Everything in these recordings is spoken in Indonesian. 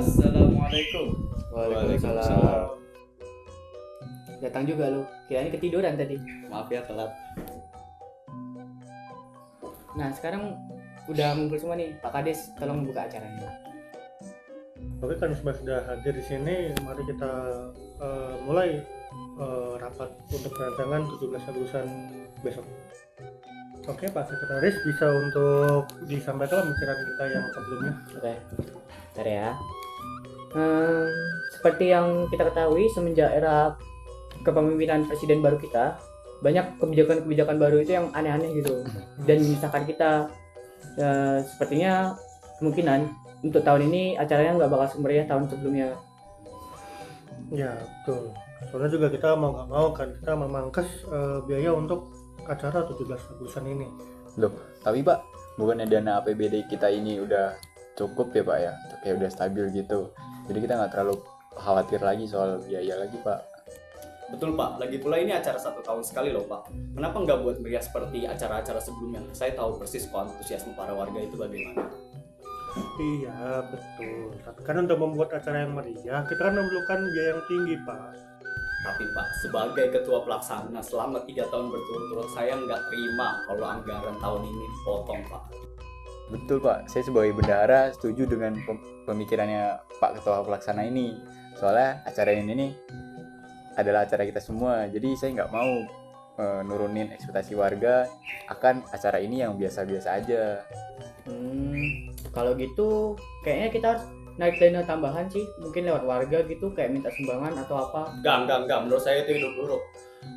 Assalamualaikum. Waalaikumsalam. Datang juga lu. Kirain ketiduran tadi. Maaf ya telat. Nah, sekarang udah ngumpul semua nih. Pak Kades, tolong buka acaranya. Oke, kan sudah hadir di sini, mari kita mulai rapat untuk perancangan 17 Agustusan besok. Oke, Pak Sekretaris bisa untuk disampaikan pembicaraan kita yang sebelumnya. Oke. Bentar ya. Seperti yang kita ketahui semenjak era kepemimpinan presiden baru kita, banyak kebijakan-kebijakan baru itu yang aneh-aneh gitu dan menyusahkan kita. Sepertinya kemungkinan untuk tahun ini acaranya nggak bakal semeriah tahun sebelumnya. Ya, betul. Soalnya juga kita mau nggak mau kan kita memangkas biaya untuk acara 17 Agustusan ini. Loh, tapi Pak, bukannya dana APBD kita ini udah cukup ya Pak ya? Kayak udah stabil gitu. Jadi kita nggak terlalu khawatir lagi soal biaya lagi Pak. Betul Pak, lagi pula ini acara 1 tahun sekali loh Pak. Kenapa nggak buat meriah seperti acara-acara sebelumnya? Saya tahu persis kok antusiasme para warga itu bagaimana. Iya, betul. Tapi kan untuk membuat acara yang meriah, kita kan memerlukan biaya yang tinggi, Pak. Tapi Pak, sebagai ketua pelaksana selama 3 tahun berturut-turut saya nggak terima kalau anggaran tahun ini dipotong Pak. Betul Pak, saya sebagai bendahara setuju dengan pemikirannya Pak Ketua Pelaksana ini. Soalnya acara ini nih adalah acara kita semua, jadi saya nggak mau nurunin ekspektasi warga akan acara ini yang biasa-biasa aja. Kalau gitu kayaknya kita harus naik dana tambahan sih, mungkin lewat warga gitu, kayak minta sumbangan atau apa. Enggak, menurut saya itu hidup buruk.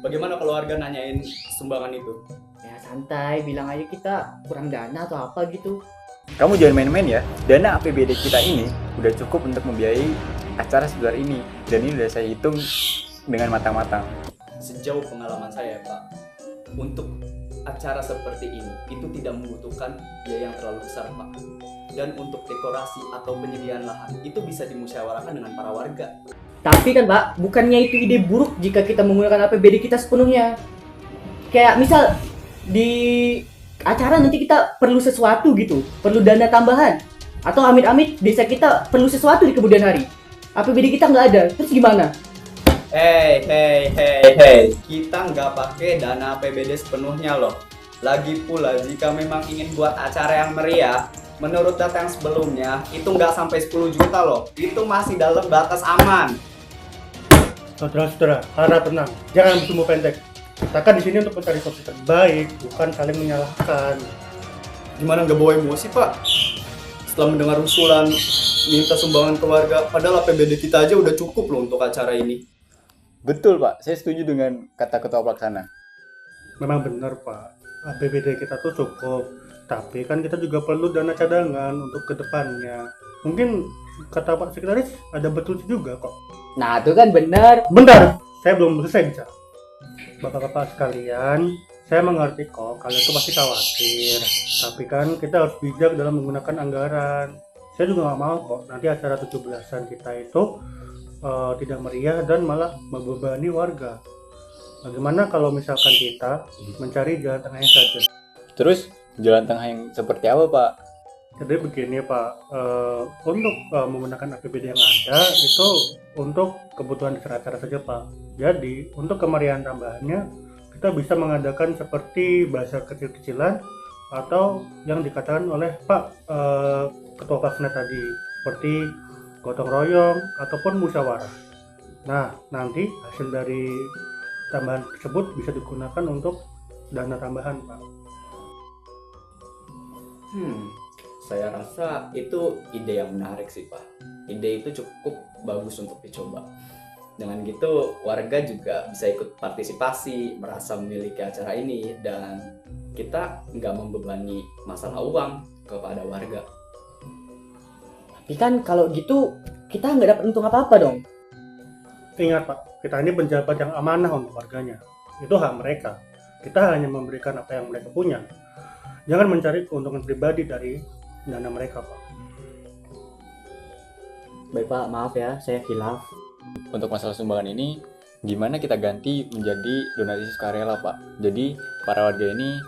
Bagaimana kalau warga nanyain sumbangan itu? Ya santai, bilang aja kita kurang dana atau apa gitu. Kamu jangan main-main ya, dana APBD kita ini udah cukup untuk membiayai acara sebesar ini. Dan ini udah saya hitung dengan matang-matang. Sejauh pengalaman saya Pak, untuk acara seperti ini itu tidak membutuhkan biaya yang terlalu besar Pak. Dan untuk dekorasi atau penyediaan lahan itu bisa dimusyawarahkan dengan para warga. Tapi kan Pak, bukannya itu ide buruk jika kita menggunakan APBD kita sepenuhnya. Kayak misal di acara nanti kita perlu sesuatu gitu, perlu dana tambahan. Atau amit-amit desa kita perlu sesuatu di kemudian hari. APBD kita nggak ada, terus gimana? Hey, kita nggak pakai dana APBD sepenuhnya loh. Lagi pula jika memang ingin buat acara yang meriah, menurut data yang sebelumnya itu nggak sampai 10 juta loh. Itu masih dalam batas aman. Saudara-saudara, harap tenang, jangan bersumbu pendek. Kita kan di sini untuk mencari solusi terbaik, bukan saling menyalahkan. Gimana nggak bawa emosi Pak? Setelah mendengar usulan minta sumbangan ke warga, padahal APBD kita aja udah cukup loh untuk acara ini. Betul Pak, saya setuju dengan kata Ketua Pelaksana. Memang benar, Pak. APBD kita tuh cukup, tapi kan kita juga perlu dana cadangan untuk kedepannya. Mungkin kata Pak Sekretaris ada betul juga kok. Nah, itu kan benar. Bentar, saya belum selesai bicara. Bapak-bapak sekalian, saya mengerti kok kalian itu pasti khawatir. Tapi kan kita harus bijak dalam menggunakan anggaran. Saya juga nggak mau kok nanti acara 17-an kita itu tidak meriah dan malah membebani warga. Bagaimana kalau misalkan kita mencari jalan tengahnya saja? Terus jalan tengah yang seperti apa Pak? Jadi begini Pak, untuk menggunakan APBD yang ada itu untuk kebutuhan acara saja Pak. Jadi untuk kemeriahan tambahannya kita bisa mengadakan seperti bazar kecil-kecilan atau yang dikatakan oleh Pak Ketua Pelaksana tadi, seperti gotong royong ataupun musyawarah. Nah, nanti hasil dari tambahan tersebut bisa digunakan untuk dana tambahan Pak. Saya rasa itu ide yang menarik sih Pak. Ide itu cukup bagus untuk dicoba. Dengan gitu warga juga bisa ikut partisipasi, merasa memiliki acara ini, dan kita nggak membebani masalah uang kepada warga. Tapi kan kalau gitu kita nggak dapat untung apa-apa dong. Ingat Pak, kita ini penjabat yang amanah untuk warganya. Itu hak mereka. Kita hanya memberikan apa yang mereka punya. Jangan mencari keuntungan pribadi dari dana mereka, Pak. Baik Pak, maaf ya, saya khilaf. Untuk masalah sumbangan ini, gimana kita ganti menjadi donasi sukarela, Pak? Jadi para warga ini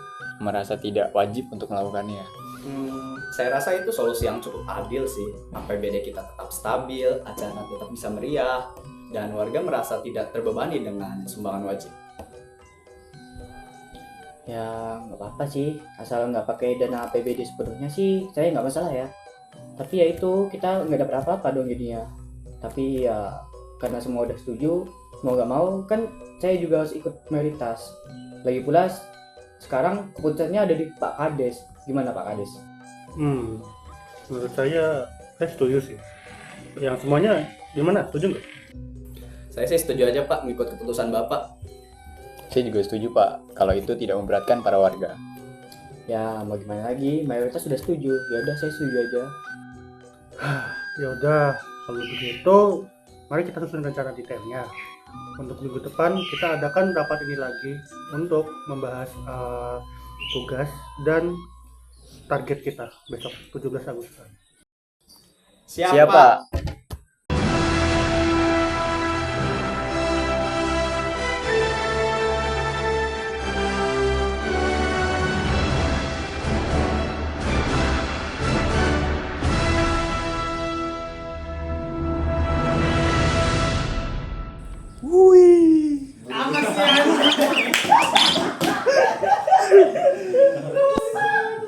merasa tidak wajib untuk melakukannya. Saya rasa itu solusi yang cukup adil sih. APBD kita tetap stabil, acara tetap bisa meriah, dan warga merasa tidak terbebani dengan sumbangan wajib. Ya nggak apa-apa sih, asal nggak pakai dana APBD sepenuhnya sih, saya nggak masalah ya. Tapi ya itu kita nggak dapat apa-apa dong jadinya. Tapi ya karena semua udah setuju, mau nggak mau kan saya juga harus ikut mayoritas. Lagi pula sekarang keputusannya ada di Pak Kades. Gimana Pak Kades? Menurut saya setuju sih. Yang semuanya gimana? Setuju nggak? Saya sih setuju aja Pak mengikut keputusan Bapak. Saya juga setuju, Pak, kalau itu tidak memberatkan para warga. Ya mau gimana lagi, mayoritas sudah setuju. Ya udah saya setuju aja. Ya udah, kalau begitu, mari kita susun rencana detailnya. Untuk minggu depan kita adakan rapat ini lagi untuk membahas tugas dan target kita besok 17 Agustus. Siap, Siap, Pak. Pak.